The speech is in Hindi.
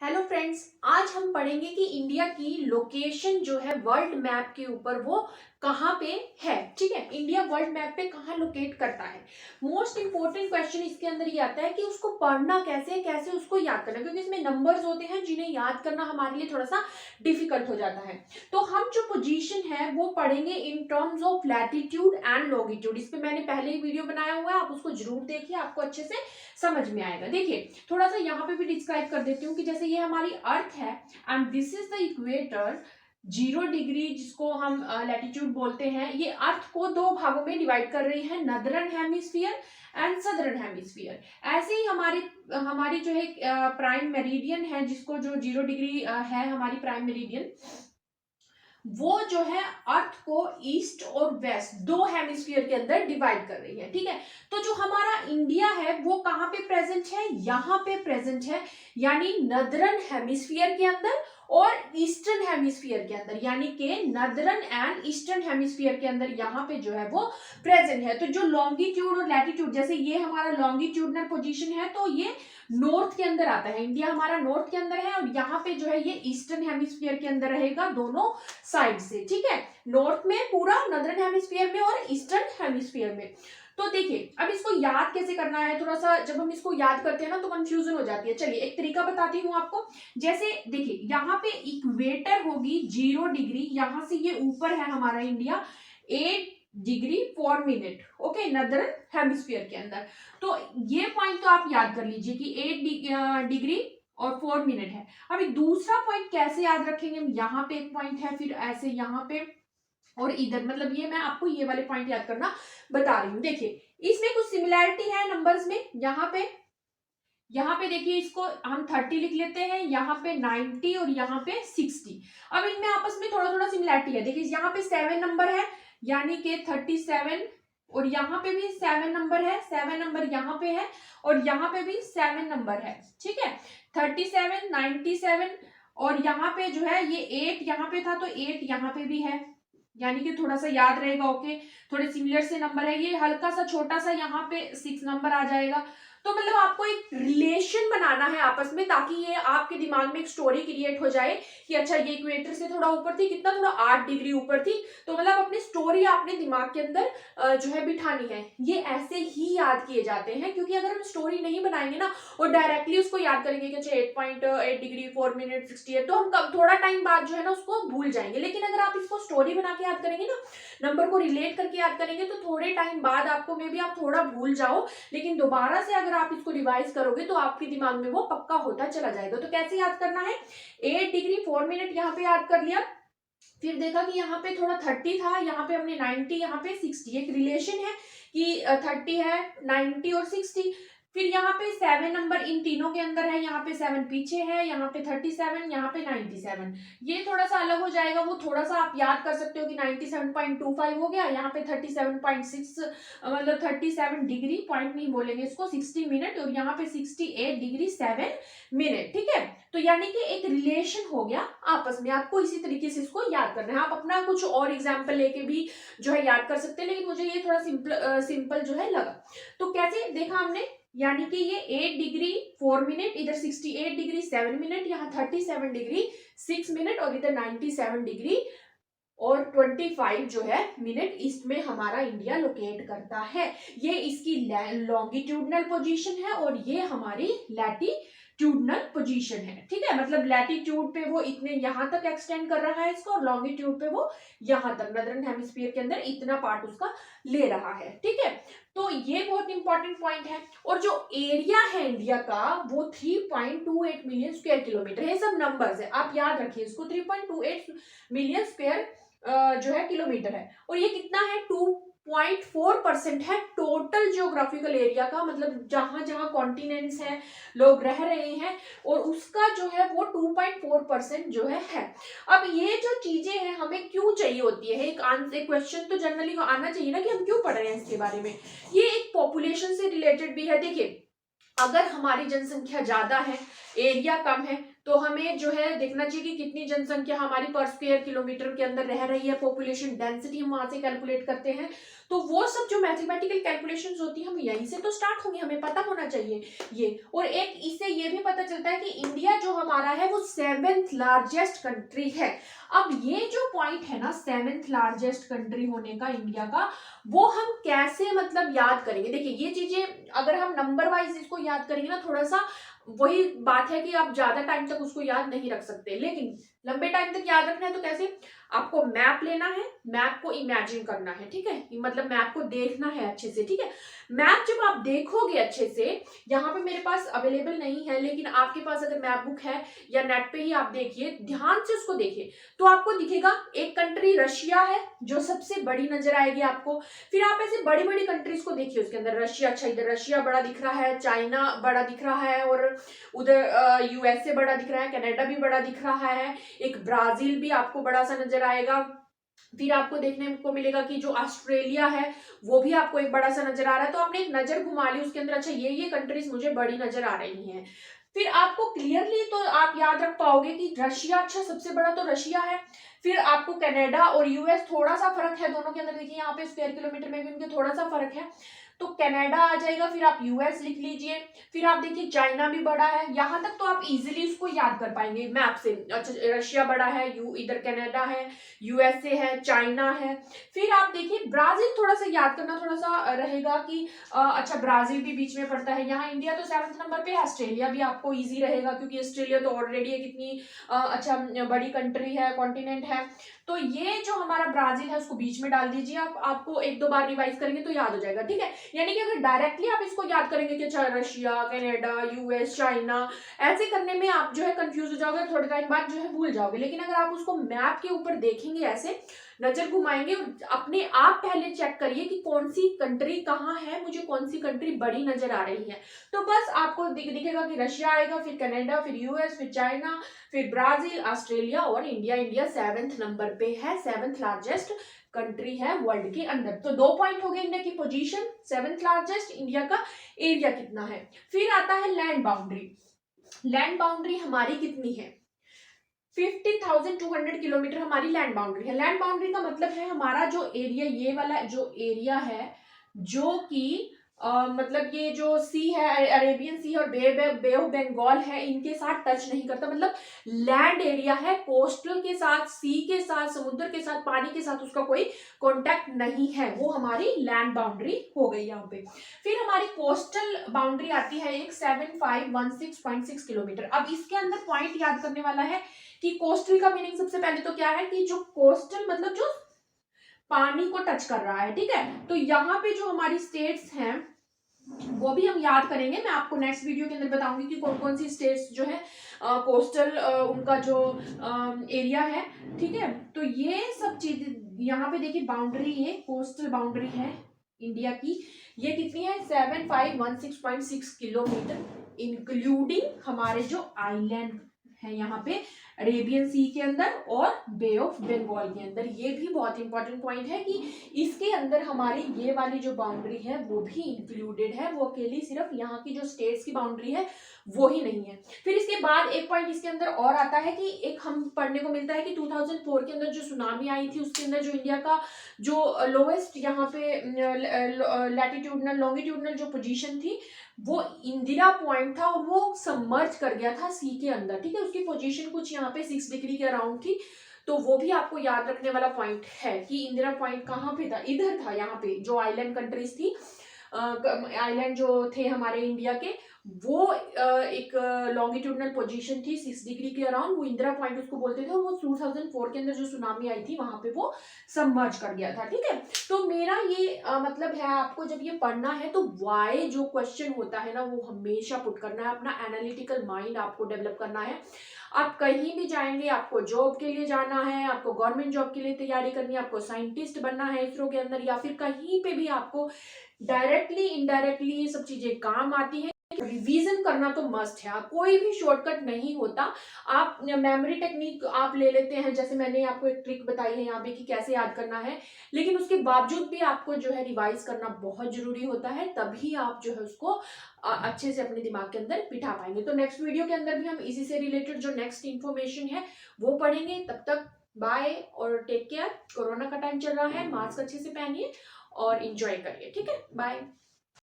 हेलो फ्रेंड्स, आज हम पढ़ेंगे कि इंडिया की लोकेशन जो है वर्ल्ड मैप के ऊपर वो कहाँ पे है। ठीक है, इंडिया वर्ल्ड मैप पे कहाँ लोकेट करता है। मोस्ट इंपॉर्टेंट क्वेश्चन इसके अंदर ये आता है कि उसको पढ़ना कैसे है, कैसे उसको याद करना, क्योंकि इसमें नंबर्स होते हैं जिन्हें याद करना हमारे लिए थोड़ा सा डिफिकल्ट हो जाता है। तो हम जो पोजीशन है वो पढ़ेंगे in terms of latitude and longitude. इस पे मैंने पहले ही वीडियो बनाया हुआ है, आप उसको जरूर देखिए, आपको अच्छे से समझ में आएगा। देखिए, थोड़ा सा यहाँ पे भी डिस्क्राइब कर देती हूँ कि जैसे ये हमारी अर्थ है and this is the equator. 0 degree जिसको हम लैटिट्यूड बोलते हैं, ये अर्थ को दो भागों में डिवाइड कर रही है, नदरन हेमिस्फीयर एंड सदरन हेमिस्फीयर। ऐसे ही हमारी हमारी जो है प्राइम मेरिडियन है, जिसको जो 0 डिग्री है हमारी प्राइम मेरिडियन, वो जो है अर्थ को ईस्ट और वेस्ट दो हेमिस्फीयर के अंदर डिवाइड कर रही है। ठीक है, तो जो हमारा इंडिया है वो कहाँ पे प्रेजेंट है, यहाँ पे प्रेजेंट है, यानी नदरन हेमिस्फीयर के अंदर और ईस्टर्न हेमिस्फीयर के अंदर, यानी कि नदरन एंड ईस्टर्न हेमिस्फीयर के अंदर यहाँ पे जो है वो प्रेजेंट है। तो जो लॉन्गिट्यूड और लैटिट्यूड, जैसे ये हमारा लॉन्गिट्यूडनल पोजीशन है तो ये नॉर्थ के अंदर आता है, इंडिया हमारा नॉर्थ के अंदर है, और यहाँ पे जो है ये ईस्टर्न हेमिस्फीयर के अंदर रहेगा दोनों साइड से। ठीक है, नॉर्थ में पूरा, नदर्न हेमिस्फीयर में और ईस्टर्न हेमिस्फीयर में। तो देखिए, अब इसको याद कैसे करना है, थोड़ा सा जब हम इसको याद करते हैं ना तो कंफ्यूजन हो जाती है। चलिए एक तरीका बताती हूँ आपको। जैसे देखिए, यहाँ पे इक्वेटर होगी 0 डिग्री, यहां से ये ऊपर है हमारा India 8 degree 4 minute, okay, northern hemisphere के अंदर। तो ये पॉइंट तो आप याद कर लीजिए कि 8 डिग्री और 4 मिनट है। अभी दूसरा पॉइंट कैसे याद रखेंगे, यहाँ पे एक पॉइंट है, फिर ऐसे यहाँ पे और इधर, मतलब ये मैं आपको ये वाले पॉइंट याद करना बता रही हूँ। देखिए, इसमें कुछ सिमिलैरिटी है नंबर्स में। यहाँ पे देखिए, इसको हम 30 लिख लेते हैं, यहाँ पे 90 और यहाँ पे 60। अब इनमें आपस में थोड़ा थोड़ा सिमिलैरिटी है। देखिए, यहाँ पे 7 नंबर है, यानी कि 37, और यहाँ पे भी 7 नंबर है, 7 नंबर यहाँ पे है, और यहाँ पे भी 7 नंबर है। ठीक है, 37, 97, और यहाँ पे जो है ये 8 यहाँ पे था तो 8 यहाँ पे भी है, यानी कि थोड़ा सा याद रहेगा। ओके, थोड़े सिमिलर से नंबर है, ये हल्का सा छोटा सा यहाँ पे 6 नंबर आ जाएगा। तो मतलब आपको एक रिलेशन बनाना है आपस में, ताकि ये आपके दिमाग में एक स्टोरी क्रिएट हो जाए कि अच्छा ये इक्वेटर से थोड़ा ऊपर थी, कितना, थोड़ा 8 डिग्री ऊपर थी। तो मतलब अपनी स्टोरी आपने दिमाग के अंदर जो है बिठानी है। ये ऐसे ही याद किए जाते हैं, क्योंकि अगर हम स्टोरी नहीं बनाएंगे ना और डायरेक्टली उसको याद करेंगे कि अच्छा 8.8 डिग्री 4 मिनट 68, तो हम थोड़ा टाइम बाद जो है ना उसको भूल जाएंगे। लेकिन अगर आप इसको स्टोरी बना के याद करेंगे ना, नंबर को रिलेट करके याद करेंगे, तो थोड़े टाइम बाद आपको मे बी आप थोड़ा भूल जाओ, लेकिन दोबारा से अगर आप इसको रिवाइज करोगे तो आपके दिमाग में वो पक्का होता चला जाएगा। तो कैसे याद करना है, 8 डिग्री 4 मिनट यहाँ पे याद कर लिया, फिर देखा कि यहाँ पे थोड़ा 30 था, यहाँ पे हमने 90, यहाँ पे 60, एक रिलेशन है कि 30 है, 90 और 60। फिर यहाँ पे 7 नंबर इन तीनों के अंदर है, यहाँ पे 7 पीछे है, यहाँ पे 37, यहाँ पे 97। ये थोड़ा सा अलग हो जाएगा, वो थोड़ा सा आप याद कर सकते हो कि 97.25 हो गया, यहाँ पे 37.6, मतलब 37 डिग्री, पॉइंट नहीं बोलेंगे इसको, 60 मिनट, और यहाँ पे 68 डिग्री 7 मिनट। ठीक है, तो यानी कि एक रिलेशन हो गया आपस में। आपको इसी तरीके से इसको याद करना है। आप अपना कुछ और एग्जाम्पल लेके भी जो है याद कर सकते हैं, लेकिन मुझे ये थोड़ा सिंपल जो है लगा। तो कैसे देखा हमने, यानी कि ये 8 डिग्री 4 मिनट, इधर 68 डिग्री 7 मिनट, यहाँ 37 डिग्री 6 मिनट, और इधर 97 डिग्री और 25 जो है मिनट ईस्ट में हमारा इंडिया लोकेट करता है। ये इसकी लॉन्गिट्यूडनल पोजीशन है और ये हमारी लैटिट्यूडनल पोजीशन है। ठीक है, मतलब लैटिट्यूड पे वो इतने यहाँ तक एक्सटेंड कर रहा है इसको, और लॉन्गिट्यूड पे वो यहाँ तक, नदर्न हेमिस्फीयर के अंदर इतना पार्ट उसका ले रहा है। ठीक है, तो ये बहुत इंपॉर्टेंट पॉइंट है। और जो एरिया है इंडिया का वो 3.28 मिलियन स्क्वायर किलोमीटर है। सब नंबर्स है, आप याद रखिए इसको, 3.28 मिलियन स्क्वायर जो है किलोमीटर है, और ये कितना है, 2.4% है टोटल जियोग्राफिकल एरिया का, मतलब जहां जहां कॉन्टिनेंट्स हैं, लोग रह रहे हैं, और उसका जो है वो 2.4% जो है। अब ये जो चीजें हैं हमें क्यों चाहिए होती है, एक क्वेश्चन तो जनरली आना चाहिए ना कि हम क्यों पढ़ रहे हैं इसके बारे में। ये एक पॉपुलेशन से रिलेटेड भी है। देखिए, अगर हमारी जनसंख्या ज्यादा है, एरिया कम है, तो हमें जो है देखना चाहिए कि कितनी जनसंख्या हमारी पर स्क्वायर किलोमीटर के अंदर रह रही है, पॉपुलेशन डेंसिटी हम वहां से कैलकुलेट करते हैं। तो वो सब जो मैथमेटिकल कैलकुलेशंस होती है हम यहीं से तो स्टार्ट होंगे, हमें पता होना चाहिए ये। और एक इससे ये भी पता चलता है कि इंडिया जो हमारा है वो 7th लार्जेस्ट कंट्री है। अब ये जो पॉइंट है ना 7th लार्जेस्ट कंट्री होने का इंडिया का, वो हम कैसे मतलब याद करेंगे। देखिए ये चीजें अगर हम नंबर वाइज इसको याद करेंगे ना, थोड़ा सा वही बात है कि आप ज्यादा टाइम तक उसको याद नहीं रख सकते, लेकिन लंबे टाइम तक याद रखना है तो कैसे, आपको मैप लेना है, मैप को इमेजिन करना है, ठीक है, मतलब मैप को देखना है अच्छे से, ठीक है। मैप जब आप देखोगे अच्छे से, यहाँ पे मेरे पास अवेलेबल नहीं है, लेकिन आपके पास अगर मैप बुक है या नेट पे ही आप देखिए, ध्यान से उसको देखिए, तो आपको दिखेगा एक कंट्री रशिया है जो सबसे बड़ी नजर आएगी आपको। फिर आप ऐसे बड़ी बड़ी कंट्रीज को देखिए, उसके अंदर रशिया, अच्छा इधर रशिया बड़ा दिख रहा है, चाइना बड़ा दिख रहा है, और उधर यूएसए बड़ा दिख रहा है, कनाडा भी बड़ा दिख रहा है, एक ब्राजील भी आपको बड़ा सा नजर आएगा। फिर आपको देखने को मिलेगा कि जो ऑस्ट्रेलिया है वो भी आपको एक बड़ा सा नजर आ रहा है। तो आपने एक नजर घुमा ली उसके अंदर, अच्छा ये कंट्रीज मुझे बड़ी नजर आ रही हैं। फिर आपको क्लियरली तो आप याद रख पाओगे कि रशिया, अच्छा सबसे बड़ा तो रशिया है। फिर आपको कनाडा और यूएस, थोड़ा सा फर्क है दोनों के अंदर, देखिए यहाँ पे स्क्वायर किलोमीटर में भी उनके थोड़ा सा फर्क है, तो कनाडा आ जाएगा। फिर आप यूएस लिख लीजिए, फिर आप देखिए चाइना भी बड़ा है, यहां तक तो आप इजीली उसको याद कर पाएंगे मैप से। अच्छा रशिया बड़ा है, इधर कनाडा है, यूएसए है, चाइना है। फिर आप देखिए ब्राजील, थोड़ा सा याद करना थोड़ा सा रहेगा कि अच्छा ब्राजील भी बीच में पड़ता है। यहाँ इंडिया तो 7th नंबर पे है, ऑस्ट्रेलिया भी आपको इजी रहेगा क्योंकि ऑस्ट्रेलिया तो ऑलरेडी कितनी अच्छा बड़ी कंट्री है, कॉन्टिनेंट है। तो ये जो हमारा ब्राजील है उसको बीच में डाल दीजिए, आपको एक दो बार रिवाइज करेंगे तो याद हो जाएगा, ठीक है। यानी कि अगर डायरेक्टली आप इसको याद करेंगे कि अच्छा रशिया, कनाडा, यूएस, चाइना, ऐसे करने में आप जो है कंफ्यूज हो जाओगे, थोड़े टाइम बाद जो है भूल जाओगे। लेकिन अगर आप उसको मैप के ऊपर देखेंगे, ऐसे नजर घुमाएंगे, अपने आप पहले चेक करिए कि कौन सी कंट्री कहाँ है, मुझे कौन सी कंट्री बड़ी नजर आ रही है। तो बस आपको दिखेगा कि रशिया आएगा, फिर कनाडा, फिर यूएस, फिर चाइना, फिर ब्राजील, ऑस्ट्रेलिया और इंडिया। इंडिया 7th नंबर पे है, 7th लार्जेस्ट कंट्री है वर्ल्ड के अंदर। तो 2 पॉइंट हो गए, इंडिया की पोजीशन 7th लार्जेस्ट, इंडिया का एरिया कितना है। फिर आता है लैंड बाउंड्री। लैंड बाउंड्री हमारी कितनी है, 50,200 किलोमीटर हमारी लैंड बाउंड्री है। लैंड बाउंड्री का मतलब है हमारा जो एरिया, ये वाला जो एरिया है, जो कि मतलब ये जो सी है, अरेबियन सी और बे ऑफ बंगाल है, इनके साथ टच नहीं करता। मतलब लैंड एरिया है, कोस्टल के साथ, सी के साथ, समुद्र के साथ, पानी के साथ उसका कोई कॉन्टेक्ट नहीं है, वो हमारी लैंड बाउंड्री हो गई यहाँ पे। फिर हमारी कोस्टल बाउंड्री आती है एक 7516.6 किलोमीटर। अब इसके अंदर पॉइंट याद करने वाला है कि कोस्टल का मीनिंग सबसे पहले तो क्या है कि जो कोस्टल मतलब जो पानी को टच कर रहा है, ठीक है। तो यहाँ पे जो हमारी स्टेट्स हैं वो भी हम याद करेंगे, मैं आपको नेक्स्ट वीडियो के अंदर बताऊंगी कि कौन कौन सी स्टेट्स जो है कोस्टल उनका जो एरिया है, ठीक है। तो ये सब चीज यहाँ पे देखिए, बाउंड्री, ये कोस्टल बाउंड्री है इंडिया की, ये कितनी है 7516.6 किलोमीटर, इंक्लूडिंग हमारे जो आइलैंड है यहाँ पे अरेबियन सी के अंदर और बे ऑफ बंगाल के अंदर। ये भी बहुत इंपॉर्टेंट पॉइंट है कि इसके अंदर हमारी ये वाली जो बाउंड्री है वो भी इंक्लूडेड है, वो अकेली सिर्फ यहाँ की जो स्टेट्स की बाउंड्री है वो ही नहीं है। फिर इसके बाद एक पॉइंट इसके अंदर और आता है कि एक हम पढ़ने को मिलता है कि 2004 के अंदर जो सुनामी आई थी उसके अंदर जो इंडिया का जो लोवेस्ट यहाँ पे लैटिट्यूडनल लॉन्गिट्यूडनल जो पोजीशन थी वो इंदिरा पॉइंट था, और वो सबमर्ज कर गया था सी के अंदर, ठीक है। उसकी पोजीशन कुछ यहाँ पे 6 डिग्री के अराउंड थी। तो वो भी आपको याद रखने वाला पॉइंट है कि इंदिरा पॉइंट कहाँ पे था, इधर था, यहाँ पे जो आइलैंड कंट्रीज थी, आइलैंड जो थे हमारे इंडिया के, वो एक लॉन्गिट्यूडनल पोजीशन थी 6 डिग्री के अराउंड, वो इंदिरा पॉइंट उसको बोलते थे। और वो 2004 के अंदर जो सुनामी आई थी वहां पे वो सबमर्ज कर गया था, ठीक है। तो मेरा ये मतलब है, आपको जब ये पढ़ना है तो वाई जो क्वेश्चन होता है ना वो हमेशा पुट करना है, अपना एनालिटिकल माइंड आपको डेवलप करना है। आप कहीं भी जाएंगे, आपको जॉब के लिए जाना है, आपको गवर्नमेंट जॉब के लिए तैयारी करनी है, आपको साइंटिस्ट बनना है इसरो के अंदर, या फिर कहीं पे भी आपको डायरेक्टली इनडायरेक्टली ये सब चीजें काम आती है रिवीजन करना तो मस्ट है, कोई भी शॉर्टकट नहीं होता। आप मेमोरी टेक्निक आप ले लेते हैं, जैसे मैंने आपको एक ट्रिक बताई है यहाँ पे कि कैसे याद करना है, लेकिन उसके बावजूद भी आपको जो है रिवाइज करना बहुत जरूरी होता है, तभी आप जो है उसको अच्छे से अपने दिमाग के अंदर बिठा पाएंगे। तो नेक्स्ट वीडियो के अंदर भी हम इसी से रिलेटेड जो नेक्स्ट इंफॉर्मेशन है वो पढ़ेंगे। तब तक बाय और टेक केयर। कोरोना का टाइम चल रहा है, मास्क अच्छे से पहनिए और इंजॉय करिए। ठीक है, बाय।